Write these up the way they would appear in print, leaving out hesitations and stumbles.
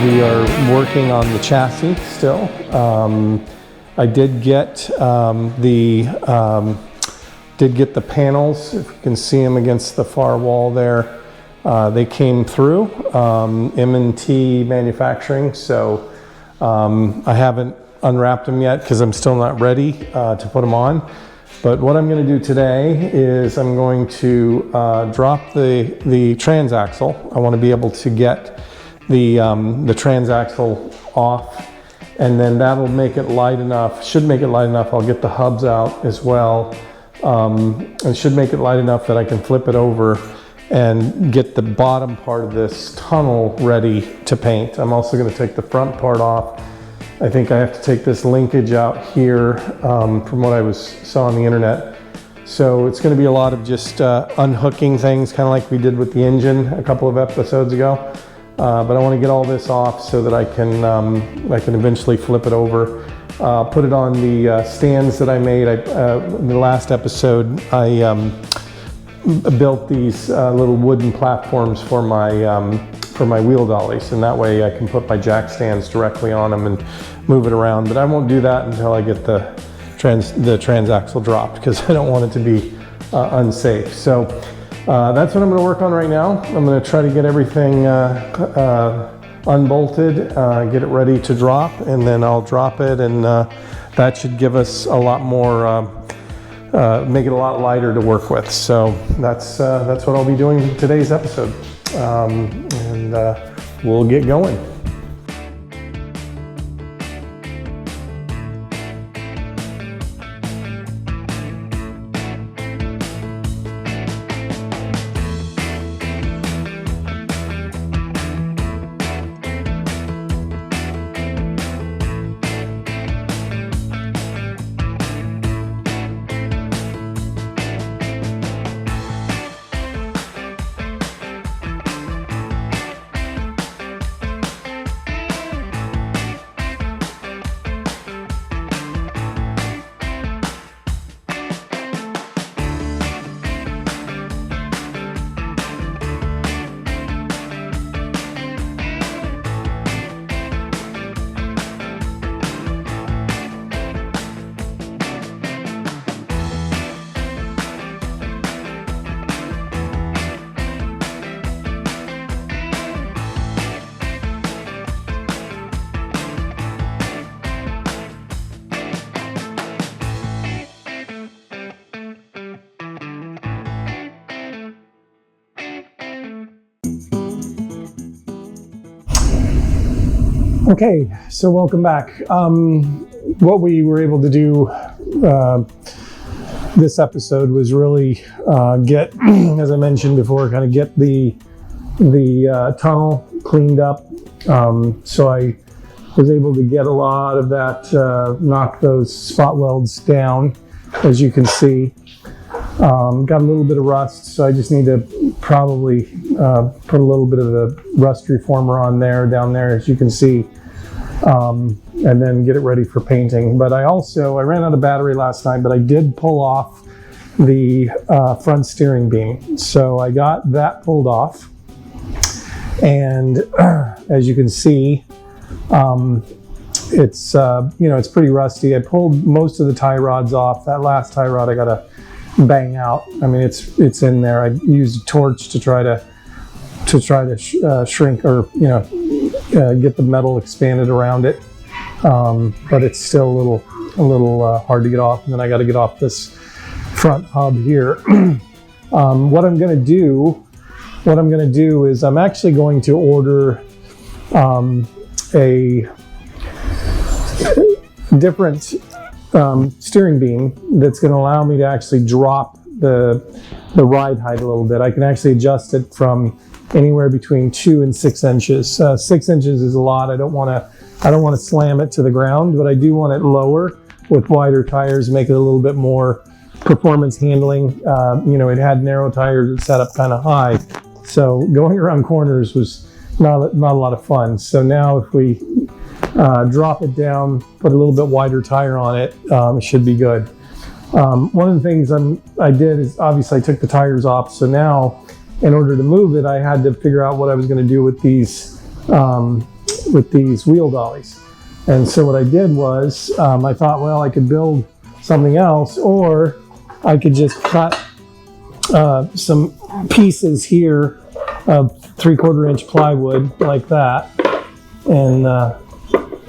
We are working on the chassis still. I did get the panels. If you can see them against the far wall there, they came through M&T Manufacturing. So I haven't unwrapped them yet because I'm still not ready to put them on. But what I'm going to do today is I'm going to drop the transaxle. I want to be able to get the transaxle off, and then that'll make it light enough, should make it light enough. I'll get the hubs out as well. It should make it light enough that I can flip it over and get the bottom part of this tunnel ready to paint. I'm also going to take the front part off. I think I have to take this linkage out here from what I saw on the internet. So it's going to be a lot of just unhooking things, kind of like we did with the engine a couple of episodes ago. But I want to get all this off so that I can eventually flip it over. Put it on the stands that I made. In the last episode, I built these little wooden platforms for my wheel dollies, and that way I can put my jack stands directly on them and move it around. But I won't do that until I get the transaxle dropped, because I don't want it to be unsafe. So that's what I'm going to work on right now. I'm going to try to get everything unbolted, get it ready to drop, and then I'll drop it, and that should give us a lot more, make it a lot lighter to work with. So that's what I'll be doing in today's episode, and we'll get going. Okay, so welcome back. What we were able to do this episode was really get, as I mentioned before, kind of get the tunnel cleaned up. So I was able to get a lot of that, knock those spot welds down, as you can see. Got a little bit of rust, so I just need to probably put a little bit of the rust reformer on there, down there, as you can see, and then get it ready for painting. But I ran out of battery last night, but I did pull off the front steering beam. So I got that pulled off, and as you can see, it's it's pretty rusty. I pulled most of the tie rods off. That last tie rod I gotta bang out. I mean, it's in there. I used a torch to try to shrink, or get the metal expanded around it, but it's still a little hard to get off. And then I got to get off this front hub here. What I'm going to do is I'm actually going to order a different steering beam that's going to allow me to actually drop the ride height a little bit. I can actually adjust it from anywhere between 2 and 6 inches. 6 inches is a lot. I don't want to slam it to the ground, but I do want it lower with wider tires, make it a little bit more performance handling. It had narrow tires that set up kind of high, so going around corners was not a lot of fun. So now if we drop it down, put a little bit wider tire on it, it should be good. One of the things I did is, obviously I took the tires off, so now in order to move it, I had to figure out what I was going to do with these with these wheel dollies. And so what I did was, I thought, well, I could build something else, or I could just cut some pieces here of 3/4 inch plywood like that. And well,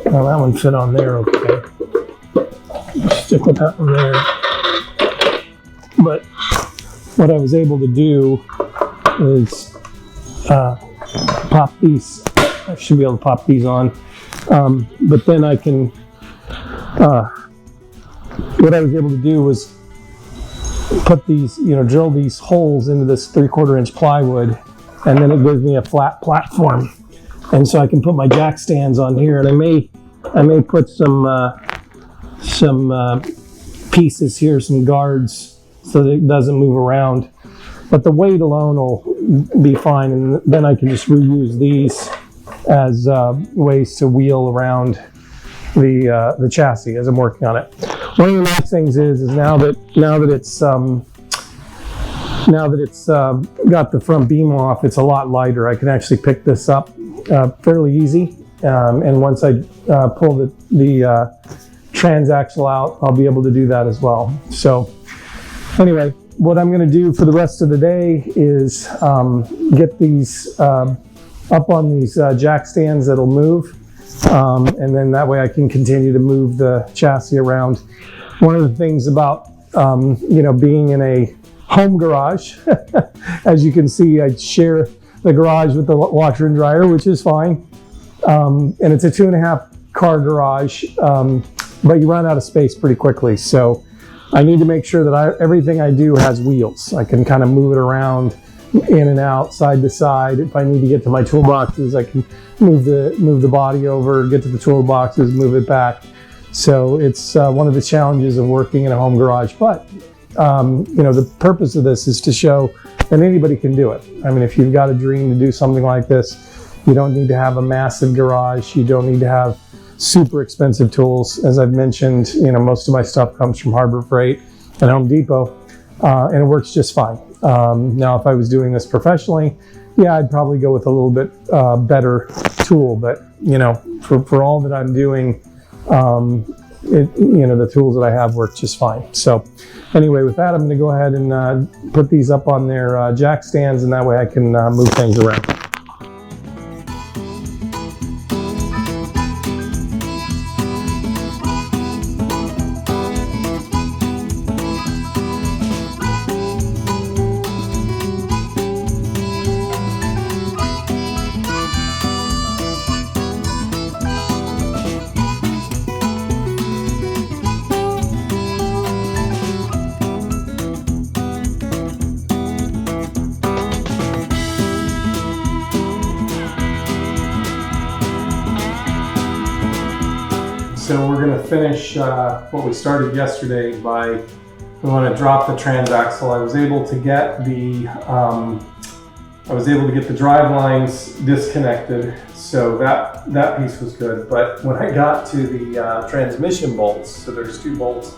that one fit on there okay. Stick with that one there. But what I was able to do is pop these. I should be able to pop these on. But then I can, what I was able to do was put these, drill these holes into this 3/4 inch plywood, and then it gives me a flat platform. And so I can put my jack stands on here, and I may put some pieces here, some guards, so that it doesn't move around. But the weight alone will be fine, and then I can just reuse these as ways to wheel around the chassis as I'm working on it. One of the nice things is now that it's got the front beam off, it's a lot lighter. I can actually pick this up fairly easy, and once I pull the transaxle out, I'll be able to do that as well. So anyway, what I'm going to do for the rest of the day is get these up on these jack stands that'll move, and then that way I can continue to move the chassis around. One of the things about being in a home garage, as you can see, I share the garage with the washer and dryer, which is fine, and it's a 2.5 car garage, but you run out of space pretty quickly. So I need to make sure that everything I do has wheels. I can kind of move it around in and out, side to side. If I need to get to my toolboxes, I can move the body over, get to the toolboxes, move it back. So it's one of the challenges of working in a home garage. But the purpose of this is to show that anybody can do it. I mean, if you've got a dream to do something like this, you don't need to have a massive garage. You don't need to have super expensive tools. As I've mentioned, most of my stuff comes from Harbor Freight and Home Depot, and it works just fine. Now, if I was doing this professionally, yeah, I'd probably go with a little bit better tool. But for all that I'm doing, the tools that I have work just fine. So anyway, with that, I'm going to go ahead and put these up on their jack stands, and that way I can move things around. So we're going to finish what we started yesterday by, we want to drop the transaxle. I was able to get the drive lines disconnected, so that piece was good. But when I got to the transmission bolts, so there's 2 bolts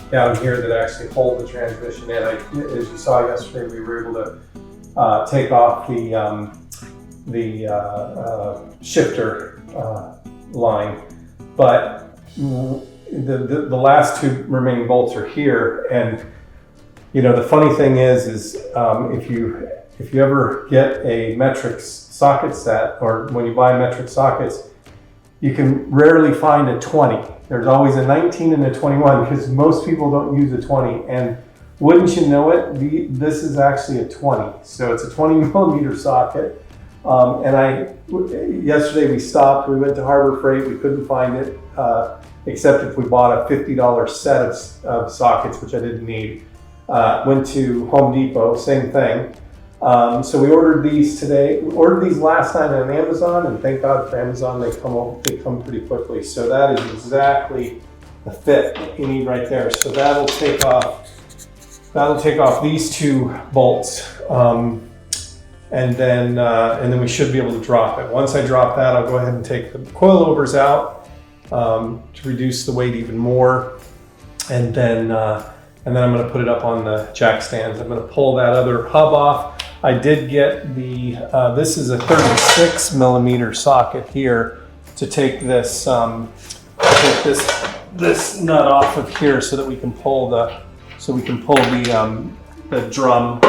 down here that actually hold the transmission in. As you saw yesterday, we were able to take off the shifter line, but the last 2 remaining bolts are here. And the funny thing is if you ever get a metric socket set, or when you buy metric sockets, you can rarely find a 20. There's always a 19 and a 21, because most people don't use a 20. And wouldn't you know it, this is actually a 20. So it's a 20 millimeter socket. Yesterday we stopped, we went to Harbor Freight, we couldn't find it, except if we bought a $50 set of sockets, which I didn't need. Went to Home Depot, same thing. So we ordered these today. We ordered these last night on Amazon, and thank God for Amazon, they come pretty quickly. So that is exactly the fit that you need right there. So that'll take off these 2 bolts. And then we should be able to drop it. Once I drop that, I'll go ahead and take the coilovers out to reduce the weight even more. And then I'm going to put it up on the jack stands. I'm going to pull that other hub off. I did get this is a 36 millimeter socket here to take this this nut off of here so that we can pull the drum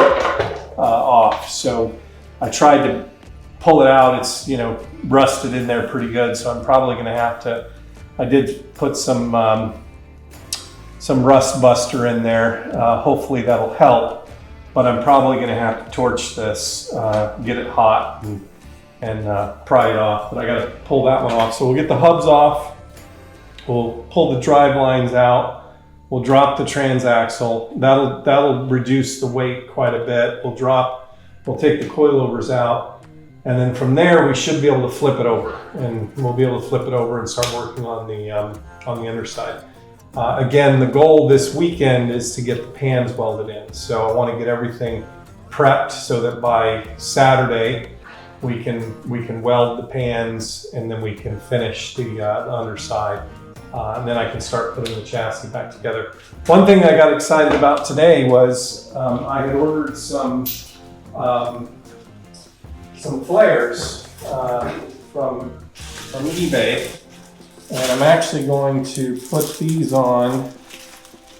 off. So I tried to pull it out. It's, you know, rusted in there pretty good, so I'm probably going to have to. I did put some rust buster in there. Hopefully that'll help, but I'm probably going to have to torch this, get it hot, and pry it off. But I got to pull that one off. So we'll get the hubs off. We'll pull the drive lines out. We'll drop the transaxle. That'll reduce the weight quite a bit. We'll take the coilovers out, and then from there we should be able to flip it over, and we'll be able to flip it over and start working on the underside. Again, the goal this weekend is to get the pans welded in. So I want to get everything prepped so that by Saturday we can weld the pans, and then we can finish the underside. And then I can start putting the chassis back together. One thing I got excited about today was I had ordered some flares from eBay, and I'm actually going to put these on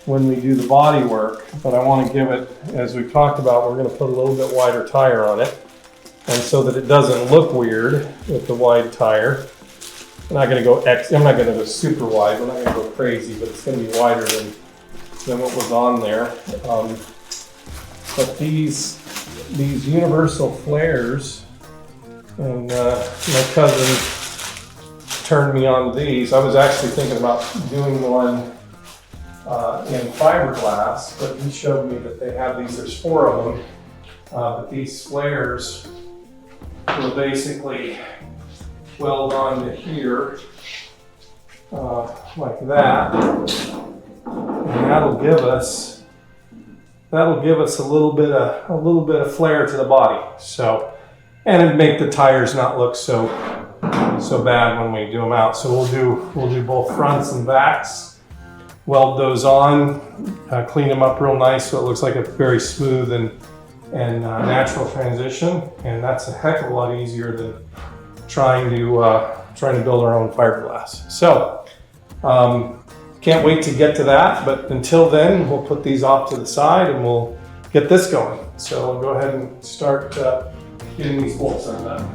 when we do the body work. But I want to give it, as we've talked about, we're going to put a little bit wider tire on it, and so that it doesn't look weird with the wide tire. I'm not going to go super wide. We're not going to go crazy, but it's going to be wider than what was on there. But these universal flares, and my cousin turned me on these. I was actually thinking about doing one in fiberglass, but he showed me that they have these. There's 4 of them, but these flares will basically weld onto here like that, and that'll give us a little bit of flare to the body. So, and it'd make the tires not look so bad when we do them out. So we'll do both fronts and backs, weld those on, clean them up real nice so it looks like a very smooth and natural transition. And that's a heck of a lot easier than trying to build our own fiberglass. So can't wait to get to that, but until then we'll put these off to the side and we'll get this going. So we'll go ahead and start getting these bolts undone.